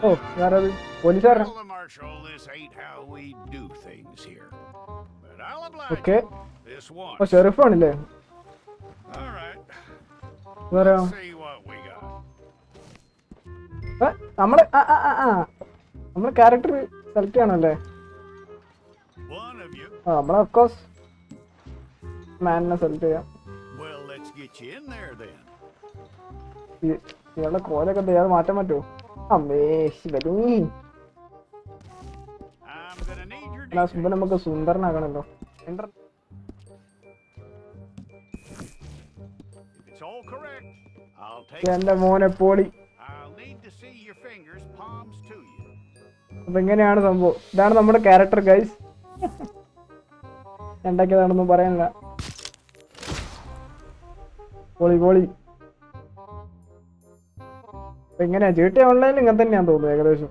Oh, where police are? Tell the marshal this ain't how we do things here. But I'll oblige Okay. you this once. Oh, sheriff on le. All right. Where Let's see what we got. നമ്മളെ character select ചെയ്യണല്ലേ? One of you. നമ്മളെ of course മാനിനെ select ചെയ്യാം. Well, let's get you in there then. ഇയാളുടെ കോലൊക്കെ എന്താ ഇയാൾ മാറ്റാൻ പറ്റുമോ? അമ്മേ ശിവനീ. I'm gonna need your Sundar നമുക്ക് സുന്ദരനാകണല്ലോ. If it's all correct, I'll take എന്റെ മോനെ poly. I'll need to see your fingers palms to you. അപ്പൊ എങ്ങനെയാണ് സംഭവം? ഇതാണ് നമ്മുടെ ക്യാരക്ടർ ഗൈസ്. ഉണ്ടാക്കിയതാണെന്നും പറയാനില്ല. Poly poly. എങ്ങനെയാ GTA ഓൺലൈനിൽ ഇങ്ങനെ തന്നെയാന്ന് തോന്നുന്നു ഏകദേശം.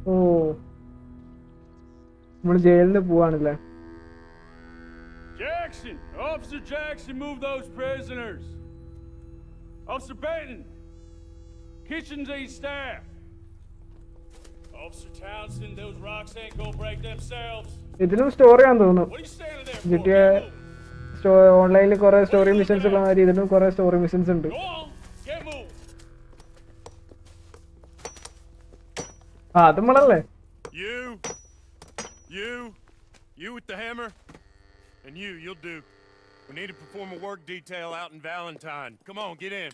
ഓ നമ്മള് ജയിലിൽ പോവാണല്ലേ? Jackson! Officer Jackson, move those prisoners! Officer Benton! Kitchens aid staff! Officer Townsend, those rocks ain't gonna break themselves! ഇതിലും സ്റ്റോറിയാന്ന് തോന്നുന്നു. What are you standing there GTA ഓൺലൈനിൽ കുറെ സ്റ്റോറി മിഷൻസ് ഉള്ള മാതിരി ഇതിലും കുറെ സ്റ്റോറി മിഷൻസ് ഉണ്ട്. Go on! Get moved! അത് നമ്മളല്ലേ? You with the hammer? And you'll do. We need to perform a work detail out in Valentine. Come on, get in.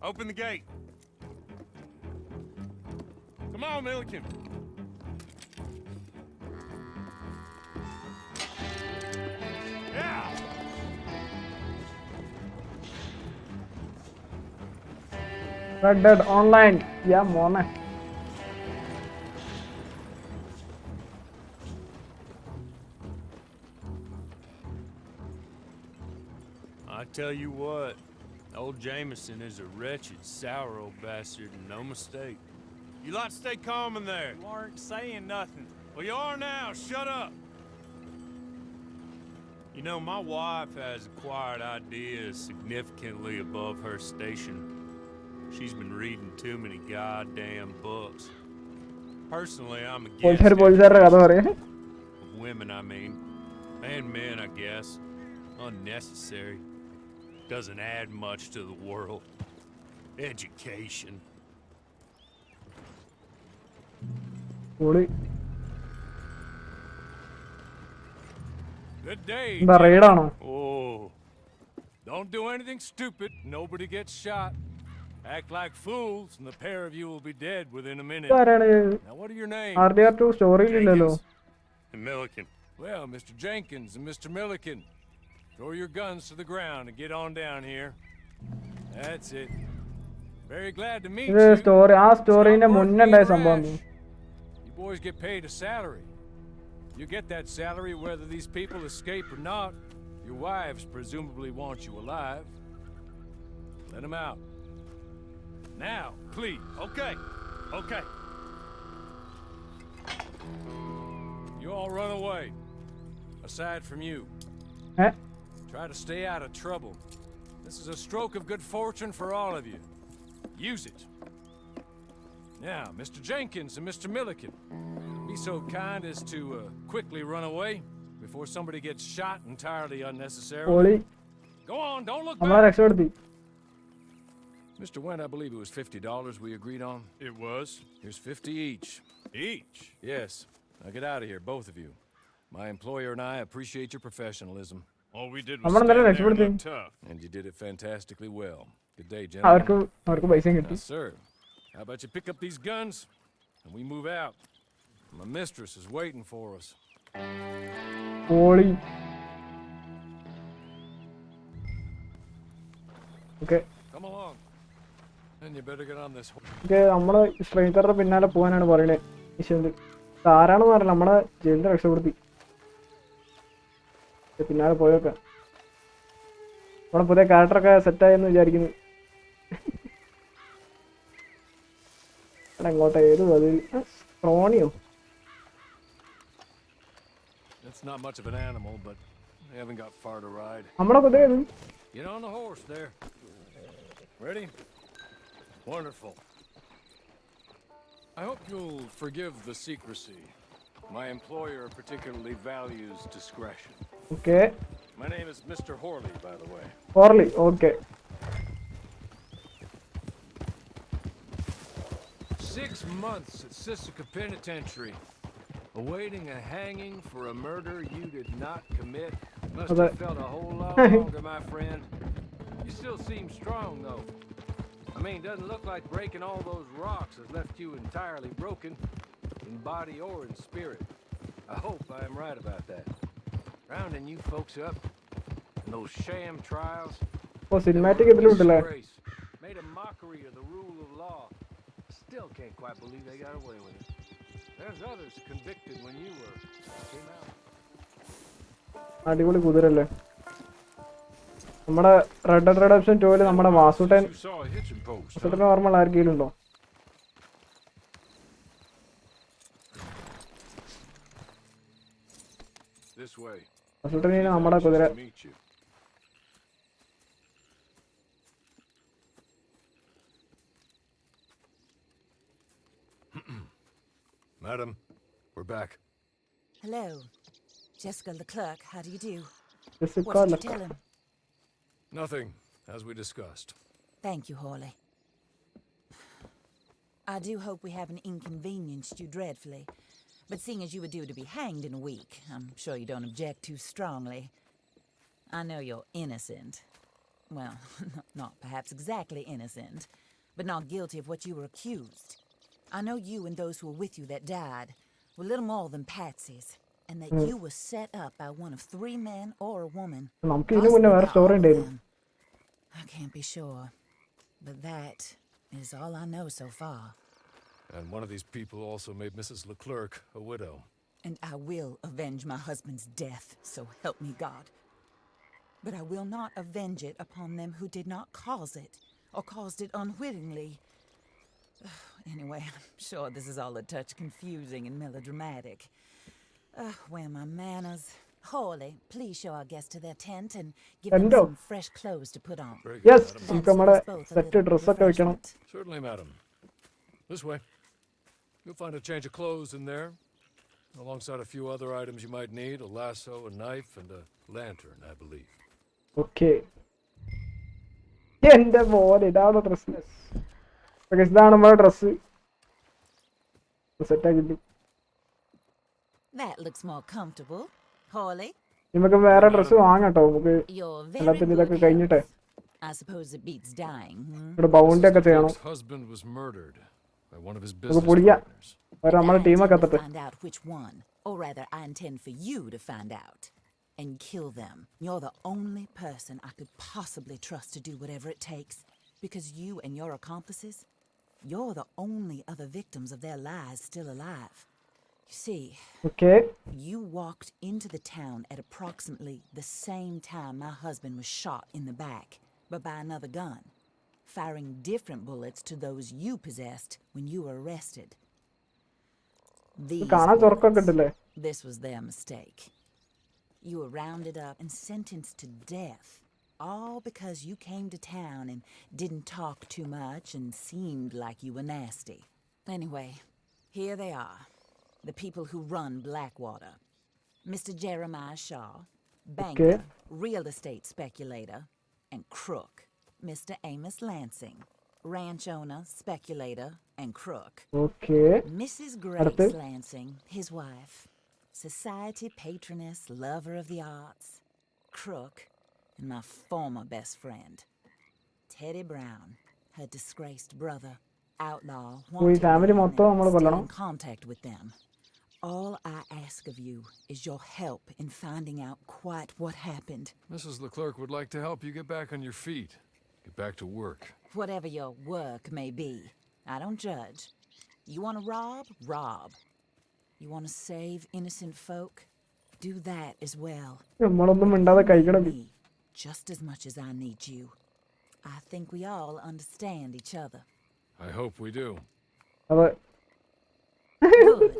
Open the gate. Come on, Milliken. Yeah! Red Dead Online. Yeah, മോനെ. I tell you what, old Jameson is a wretched, sour old bastard, and no mistake. You lot stay calm in there. You aren't saying nothing. Well, you are now. Shut up. You know, my wife has acquired ideas significantly above her station. She's been reading too many goddamn books. Personally, I'm against it. Of women, I mean. And men, I guess. Unnecessary. Doesn't add much to the world. Education. പോളി. Good day. എന്താ റെയ്ഡാണോ? Oh. Don't do anything stupid. Nobody gets shot. Act like fools, and the pair of you will be dead within a minute. ആരാണ്? Now, what are your names? RDR2 സ്റ്റോറിയിലില്ലല്ലോ. And Milliken. Well, Mr. Jenkins and Mr. Milliken, throw your guns to the ground and get on down here. That's it. Very glad to meet ഇത് you. Story ആ സ്റ്റോറിന്റെ മുന്നേ ഉണ്ടായ സംഭവം. You boys get paid a salary. You get that salary whether these people escape or not. Your wives presumably want you alive. Let them out. Now, please. Okay. You all run away. Aside from you. Try to stay out of trouble. This is a stroke of good fortune for all of you. Use it. Now, Mr. Jenkins and Mr. Milliken, be so kind as to quickly run away before somebody gets shot entirely unnecessarily. Go on, don't look back. Mr. Wendt, I believe it was $50 we agreed on. It was. Here's 50 each. Each? Yes. Now get out of here, both of you. My employer and I appreciate your professionalism. All we did was stand there and look tough. And you did it fantastically well. Good day, gentlemen. Yes, sir. How about you pick up these guns and we move out? My mistress is waiting for us. Okay. Come along. And you better get on this. നമ്മള് സ്ട്രേഞ്ചറുടെ പിന്നാലെ പോകാനാണ് പറയണേ. ആരാണെന്ന് പറഞ്ഞില്ല, നമ്മളെ ജയിലിന്റെ രക്ഷപ്പെടുത്തി പിന്നാലെ പോയേക്കാം. നമ്മുടെ പുതിയ ക്യാരക്ടറൊക്കെ സെറ്റായെന്ന് വിചാരിക്കുന്നു. എങ്ങോട്ടാ ഏത് അതിൽ ക്രോണിയോ? It's not much of an animal, but they haven't got far to ride. നമ്മുടെ പുതിയ Get on the horse there. Ready? Wonderful. I hope you'll forgive the secrecy. My employer particularly values discretion. Okay. My name is Mr. Horley, by the way. Horley, okay. 6 months at Sisika Penitentiary, awaiting a hanging for a murder you did not commit. Must have felt a whole lot longer, my friend. You still seem strong, though. I mean, doesn't look like breaking all those rocks has left you entirely broken, in body or in spirit. I hope I am right about that. Rounding you folks up, and those sham trials. Oh, cinematic ഇതിലുണ്ടല്ലേ? Made a mockery of the rule of law. Still can't quite believe they got away with it. There's others convicted when you came out. അടിപൊളി കുതിരല്ലേ? നമ്മുടെ red dead redemption 2 ല് നമ്മുടെ Vasuttan normal ആർക്കെങ്കിലും ഉണ്ടോ? This way. വാസുട്ടനെ നമ്മുടെ കുതിര. Madam, we're back. Hello. Jessica Leclerc, how do you do? Jessica What did you Leclerc. tell him? Nothing, as we discussed. Thank you, Horley. I do hope we haven't inconvenienced you dreadfully. But seeing as you were due to be hanged in a week, I'm sure you don't object too strongly. I know you're innocent. Well, not perhaps exactly innocent, but not guilty of what you were accused. I know you and those who were with you that died were little more than patsies, and that you were set up by one of 3 men or a woman. നമുക്ക് ഇതിനു മുന്നേ വേറെ story ഉണ്ടായിരുന്നു. I can't be sure, but that is all I know so far. And one of these people also made Mrs. Leclerc a widow. And I will avenge my husband's death, so help me God. But I will not avenge it upon them who did not cause it, or caused it unwittingly. Anyway, I'm sure this is all a touch confusing and melodramatic. Where are my manners? Horley, please show our guests to their tent and give them some fresh clothes to put on. Yes, നമുക്ക് നമ്മുടെ set dress ഒക്കെ വെക്കണം. Certainly, madam. This way. You'll find a change of clothes in there, alongside a few other items you might need: a lasso, a knife, and a lantern, I believe. Okay. എന്റെ മോനെ ഇതാണ് dress. ഇതാണ് നമ്മുടെ dress. Set ആക്കി. That looks more comfortable. Horley? നമുക്ക് വേറെ dress വാങ്ങട്ടോ. നമുക്ക് എല്ലാത്തിനും ഇതൊക്കെ കഴിഞ്ഞിട്ടേ. I suppose it beats dying. ഇവിടെ ബൗണ്ട് ഒക്കെ ചെയ്യണം. Husband was murdered by one of his നമുക്ക് business പൊളിക്കാം. partners. വേറെ നമ്മുടെ ടീമൊക്കെ എത്തട്ടെ. Find out which one, or rather, I intend for you to find out and kill them. You're the only person I could possibly trust to do whatever it takes, because you and your accomplices, you're the only other victims of their lies still alive. You see, Okay. you walked into the town at approximately the same time my husband was shot in the back, but by another gun, firing different bullets to those you possessed when you were arrested. These കാണാൻ ചൊറക്കൊക്കെ ഉണ്ടല്ലേ? This was their mistake. You were rounded up and sentenced to death, all because you came to town and didn't talk too much and seemed like you were nasty. Anyway, here they are, the people who run Blackwater. Mr. Jeremiah Shaw, banker, real estate speculator, and crook. Mr. Amos Lansing, ranch owner, speculator, and crook. Okay. Mrs. Grace Lansing, his wife, society patroness, lover of the arts, crook, and my former best friend, Teddy Brown, her disgraced brother, outlaw, wanted family man, മൊത്തം നമ്മൾ and still കൊല്ലണം. in contact with them. All I ask of you is your help in finding out quite what happened. Mrs. Leclerc would like to help you get back on your feet. Get back to work. Whatever your work may be, I don't judge. You want to rob? Rob. You want to save innocent folk? Do that as well. നമ്മളൊന്നും മിണ്ടാതെ കഴിക്കണം. Me, just as much as I need you. I think we all understand each other. I hope we do. അതെ Good.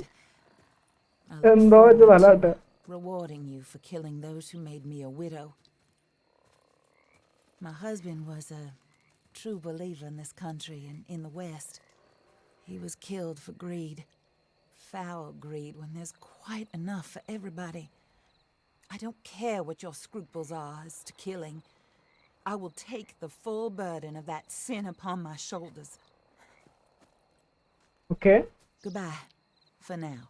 I look എന്തോ forward വെച്ചതല്ല to കേട്ടെ. rewarding you for killing those who made me a widow. My husband was a true believer in this country and in the West. He was killed for greed. Foul greed when there's quite enough for everybody. I don't care what your scruples are as to killing. I will take the full burden of that sin upon my shoulders. Okay. Goodbye, for now.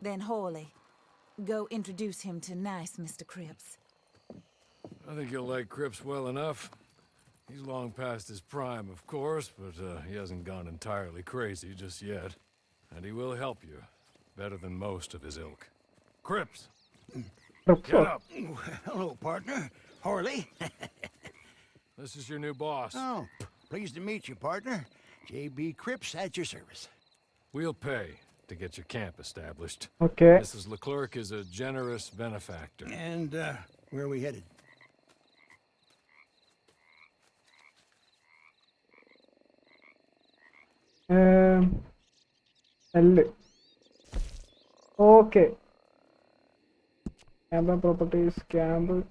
Then Hawley, go introduce him to nice Mr. Cripps. I think you'll like Cripps well enough. He's long past his prime, of course, but he hasn't gone entirely crazy just yet. And he will help you, better than most of his ilk. Cripps! Get up! Hello, partner. Harley. This is your new boss. Oh, pleased to meet you, partner. J.B. Cripps at your service. We'll pay to get your camp established. Okay. Mrs. Leclerc is a generous benefactor. And, where are we headed? L. Okay. Camp and properties, camp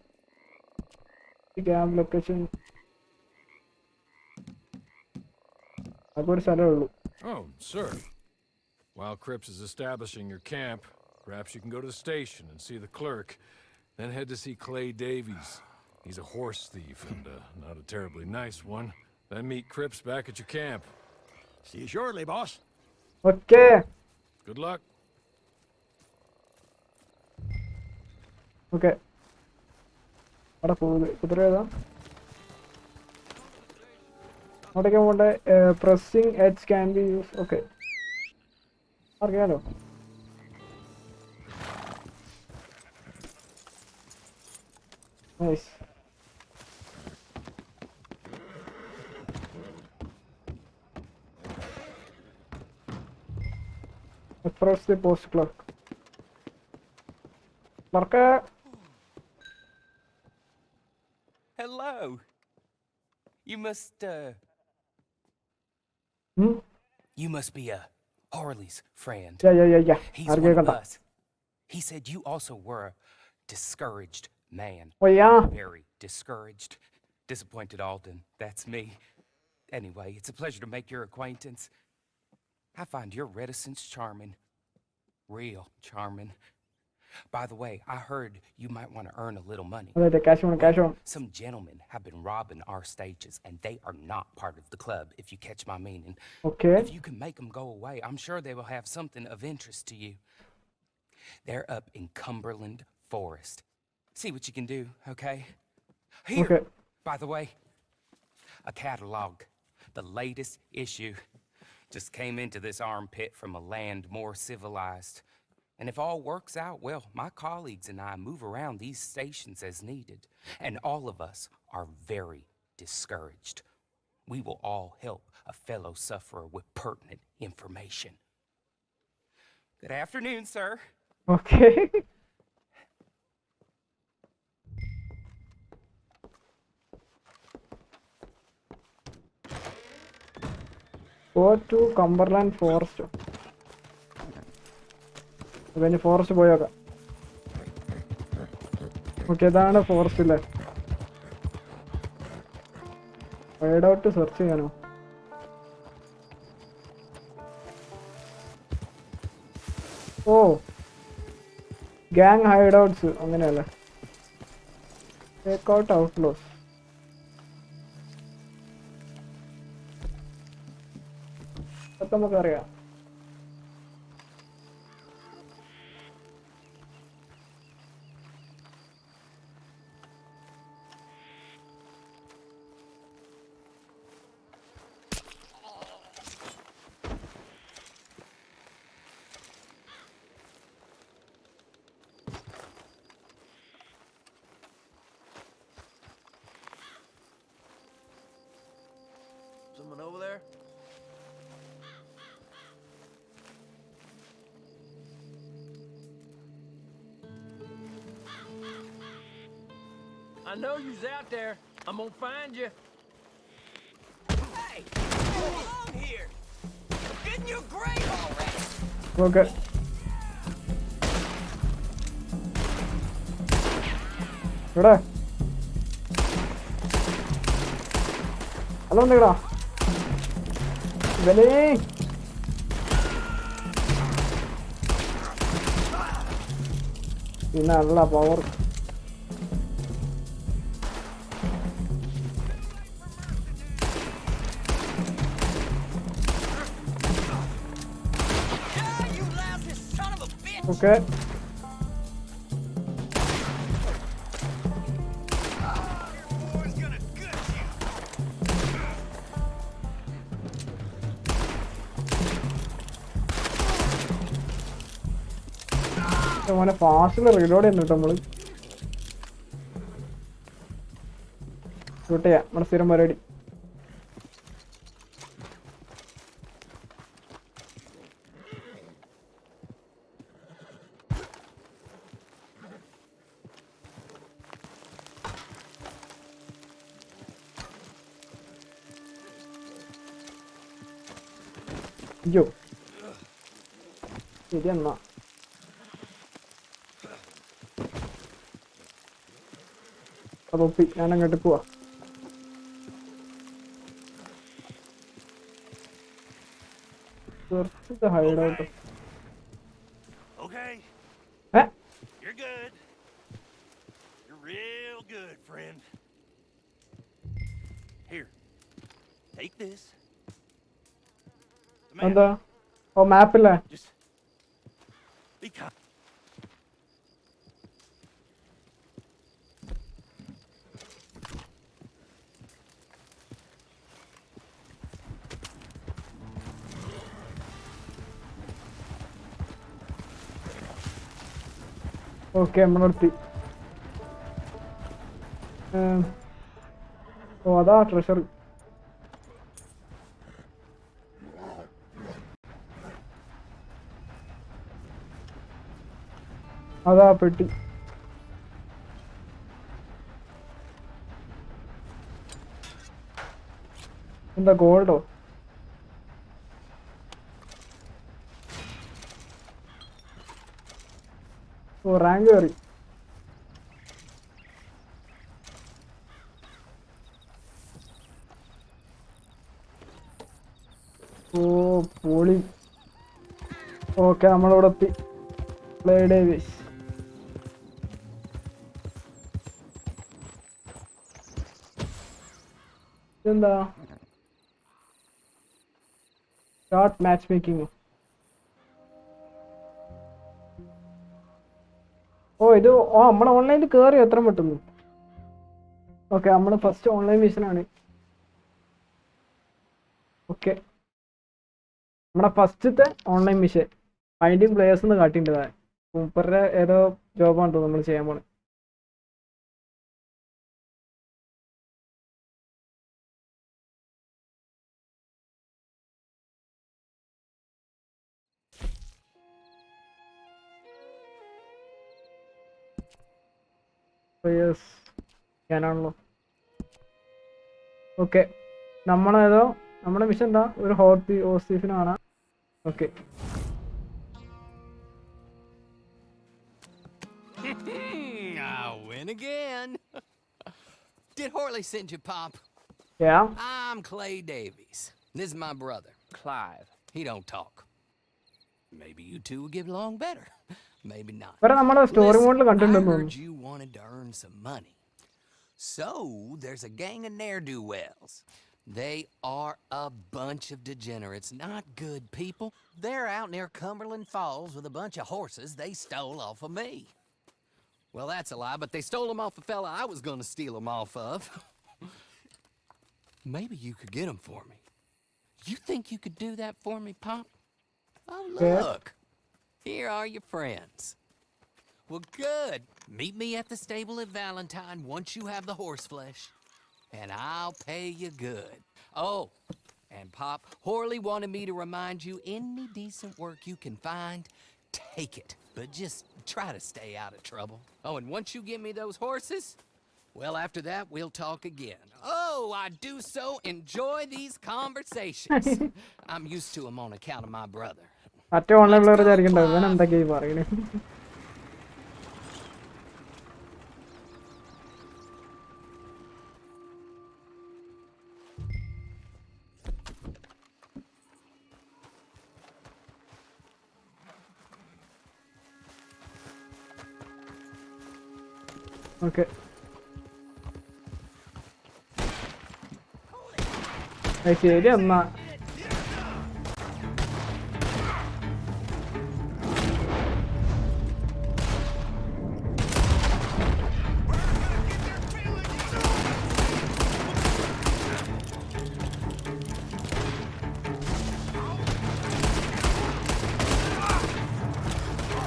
location. അതൊരു സ്ഥലമേ ഉള്ളൂ. Oh, sir. While Cripps is establishing your camp, perhaps you can go to the station and see the clerk, then head to see Clay Davies. He's a horse thief and not a terribly nice one. Then meet Cripps back at your camp. See you shortly, boss. Okay. Good luck. Okay. അവിടെ പോകുന്നത് കുതിര ഏതാ? അങ്ങോട്ടേക്ക് പോകണ്ടേ? Pressing H can be use. Okay, അറിയാലോ. Nice. Press the post clerk. Marker. Hello. You must, You must be, Harley's friend. Yeah. He's one of us. He said you also were a discouraged man. Oh, yeah? Very discouraged. Disappointed Alden. That's me. Anyway, it's a pleasure to make your acquaintance. I find your reticence charming. Real charming. By the way, I heard you might want to earn a little money. Cash on. Some gentlemen have been robbing our stages, and they are not part of the club, if you catch my meaning. Okay. If you can make them go away, I'm sure they will have something of interest to you. They're up in Cumberland Forest. See what you can do, okay? Here, Okay. by the way, a catalog. The latest issue. Just came into this armpit from a land more civilized. And if all works out, well, my colleagues and I move around these stations as needed. And all of us are very discouraged. We will all help a fellow sufferer with pertinent information. Good afternoon, sir. Okay. Go to Cumberland Forest. പിന്നെ forest പോയോക്കാം. Okay, ഇതാണ് forest അല്ലേ? Hide out search ചെയ്യാനോ? ഓ, gang hide outs അങ്ങനെയല്ലേ? Take out Outlaws. അതൊക്കെ നമുക്കറിയാം. Someone over there? I know you's out there. I'm gonna find you. Hey, you belong here. Get in your grave already. Okay. എവിടെ hello എന്തെടാ ഇവനേ പിന്നെ നല്ല power okay മോനെ ഫാസ്റ്റിൽ reload ചെയ്യുന്നു കേട്ടോ നമ്മള് ഷൂട്ട് ചെയ്യാം നമ്മുടെ സ്ഥിരം പരിപാടി അയ്യോ ശരി എന്നാ അതൊപ്പി ഞാൻ അങ്ങോട്ട് പോവാ hide out Okay. You're good. You're real good, friend. Here. Take this. The map. എന്താ ഓ മാപ്പില്ലേ Just be kind. ഓക്കെ നമ്മൾ നിർത്തി ഓ അതാ ട്രഷർ അതാ പെട്ടി എന്താ ഗോൾഡോ ഓ റാങ്ക് കയറി ഓ പൊളി ഓക്കെ നമ്മളിവിടെ എത്തി പ്ലേ ഡേവിസ് ഇതെന്താ സ്റ്റാർട്ട് മാച്ച് മേക്കിംഗ് ഓ ഇത് ഓ നമ്മൾ ഓൺലൈനിൽ കയറി എത്ര പെട്ടെന്ന് ഓക്കെ നമ്മൾ ഫസ്റ്റ് ഓൺലൈൻ മിഷനാണ് ഓക്കെ നമ്മുടെ ഫസ്റ്റത്തെ ഓൺലൈൻ മിഷൻ ഫൈൻഡിങ് പ്ലേയേഴ്സ് എന്ന് കാട്ടിയിട്ടുണ്ട് മൂപ്പരുടെ ഏതോ ജോബാണ് തോന്നുന്നു നമ്മൾ ചെയ്യാൻ പോണത് പ്ലേയേഴ്സ് ഞാനാണല്ലോ ഓക്കെ നമ്മളേതോ നമ്മുടെ മിഷൻ എന്താ ഒരു ഹോസ്റ്റീഫിനാണ് okay I win again. Did Horley send you, Pop? Yeah. I'm Clay Davies. This is my brother, Clive. He don't talk. Maybe you two will get along better. Maybe not. വേറെ നമ്മുടെ story മോഡിൽ Listen, I കണ്ടിട്ടുണ്ടെന്ന് heard തോന്നുന്നു you wanted to earn some money. So, there's a gang of ne'er-do-wells. They are a bunch of degenerates, not good people. They're out near Cumberland Falls with a bunch of horses they stole off of me. Well, that's a lie, but they stole them off a fella I was gonna steal them off of. Maybe you could get them for me. You think you could do that for me, Pop? Oh, Yeah. look. Here are your friends. Well, good. Meet me at the stable at Valentine once you have the horse flesh, and I'll pay you good. Oh, and Pop, Horley wanted me to remind you, any decent work you can find, take it. But just try to stay out of trouble. Oh, and once you give me those horses, Well, after that, we'll talk again. Oh, I do so enjoy these conversations. I'm used to them on account of my brother. മറ്റേ online player വിചാരിക്കണ്ട ഇവൻ എന്തൊക്കെയായി പറയണേ. Okay ശരി എന്നാ.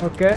Okay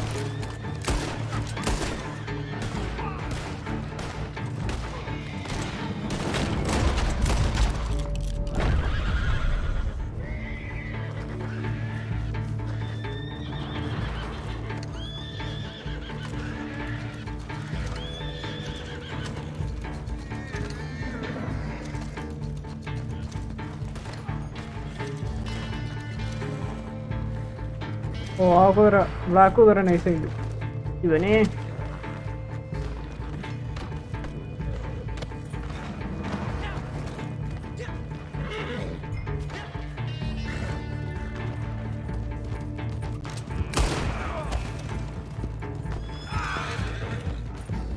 ഓ ആ കുതിര black കുതിര നൈസായിട്ട് ഇവനെ.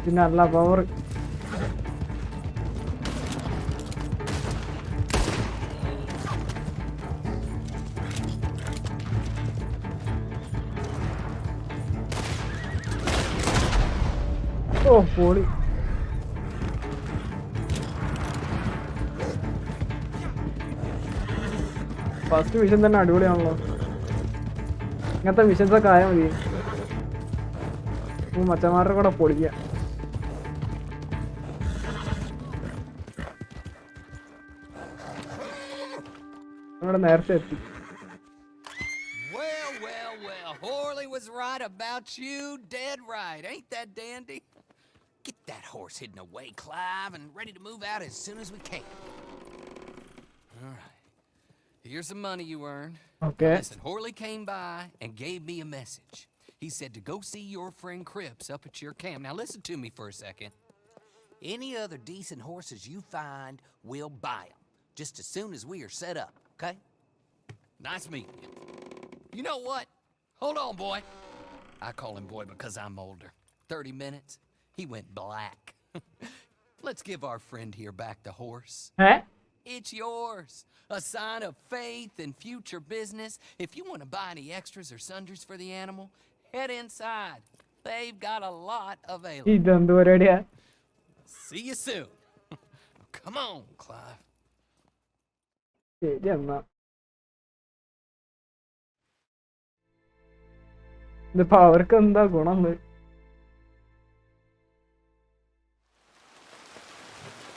പിന്നെ നല്ല പവർ. ഓ പൊളി. ഫസ്റ്റ് മിഷൻ തന്നെ അടിപൊളിയാണല്ലോ. ഇങ്ങനത്തെ മിഷൻസൊക്കെ ആയാൽ മതി. മച്ചന്മാരുടെ കൂടെ പൊളിക്കുക. ഇവിടെ നേരത്തെ എത്തി. Well, Horley was right about you, dead right. Ain't that dandy? Get that horse hidden away, Clive, and ready to move out as soon as we can. All right. Here's some money you earned. Okay. Listen, Horley came by and gave me a message. He said to go see your friend Cripps up at your camp. Now listen to me for a second. Any other decent horses you find, we'll buy them. Just as soon as we are set up, okay? Nice meeting you. You know what? Hold on, boy. I call him boy because I'm older. 30 minutes, he went black. Let's give our friend here back the horse. Eh? It's yours. A sign of faith and future business. If you want to buy any extras or sundries for the animal, head inside. They've got a lot available. ഇതെന്ത് പരിപാടിയാ? See you soon. Come on, Clive. ശരി എന്നാ. ഇതിപ്പോ അവർക്ക് എന്താ ഗുണം?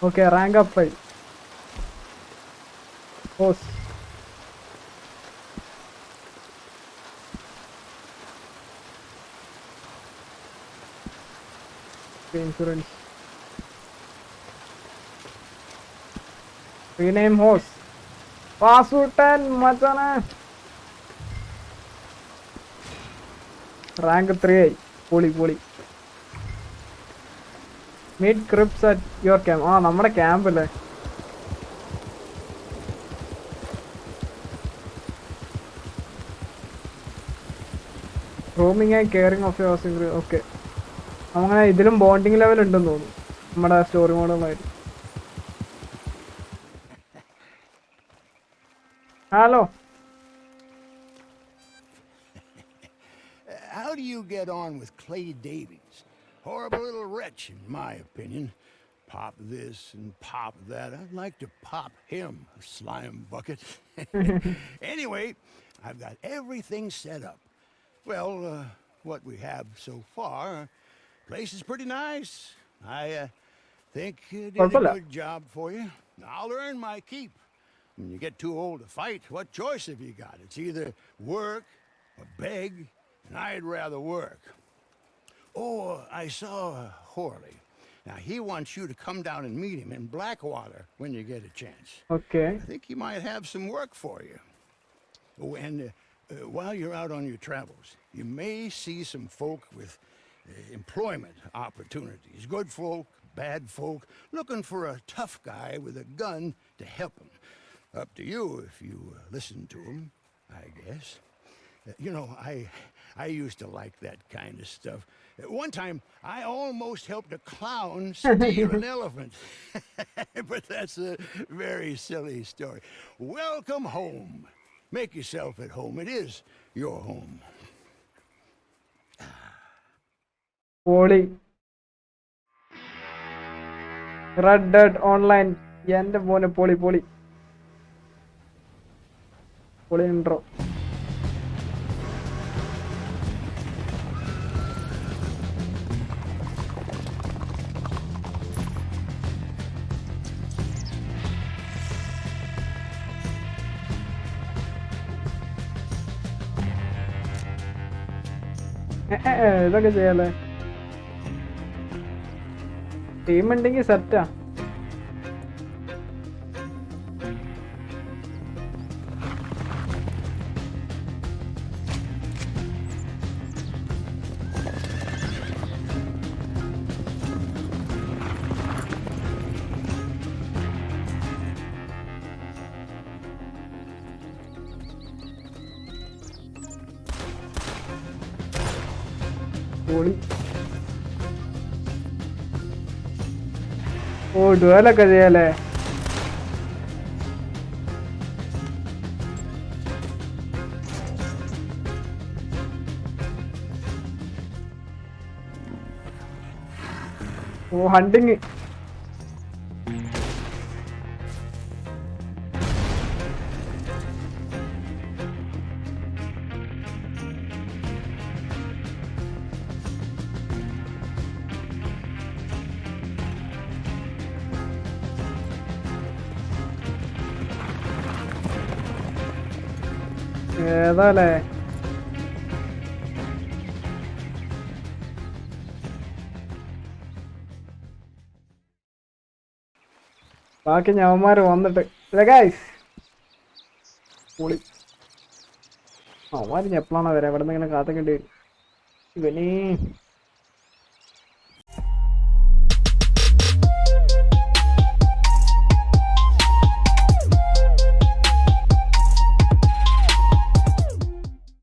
Okay rank അപ്പായി. ഓസ് ഇൻഷുറൻസ് റീനെയിം ഹോസ് പാസ്സൂട്ടൻ മച്ചാനെ. റാങ്ക് 3 ആയി. പൊളി പൊളി. മീറ്റ് ക്രിപ്സ് അറ്റ് യുവർ ക്യാമ്പ്. ആ നമ്മുടെ ക്യാമ്പ് അല്ലേ. Rooming and caring of your single. Okay അങ്ങനെ ഇതിലും ബോണ്ടിങ് ലെവൽ ഉണ്ടെന്ന് തോന്നുന്നു നമ്മുടെ സ്റ്റോറി മോഡുമായിട്ട്. Hello. How do you get on with Clay Davies? Horrible little wretch, in my opinion. Pop this and pop that. I'd like to pop him, a slime bucket. Anyway, I've got everything set up. Well, what we have so far, place is pretty nice. I think did a good job for you. I'll earn my keep. When you get too old to fight, what choice have you got? It's either work or beg, and I'd rather work. Oh, I saw Horley. Now, he wants you to come down and meet him in Blackwater when you get a chance. Okay. I think he might have some work for you. Oh, and while you're out on your travels, you may see some folk with employment opportunities. Good folk, bad folk, looking for a tough guy with a gun to help them. Up to you if you listen to him, I guess. You know, I used to like that kind of stuff. One time, I almost helped a clown steal an elephant. But that's a very silly story. Welcome home. Make yourself at home. It is your home. Poly. Red Dead Online. Yende mone poly. Poly intro. ഇതൊക്കെ ചെയ്യാല്ലേ team ഉണ്ടെങ്കിൽ സെറ്റാ ഓ ഡുവലൊക്കെ ചെയ്യാലേ ഓ hunting ഏതാല്ലേ ബാക്കി ഞവന്മാര് വന്നിട്ട് പൊളി അവന്മാര് എപ്പോഴാണോ വരാ ഇവിടെ നിന്ന് ഇങ്ങനെ കാത്തിക്കേണ്ടി വരും ഇവനീ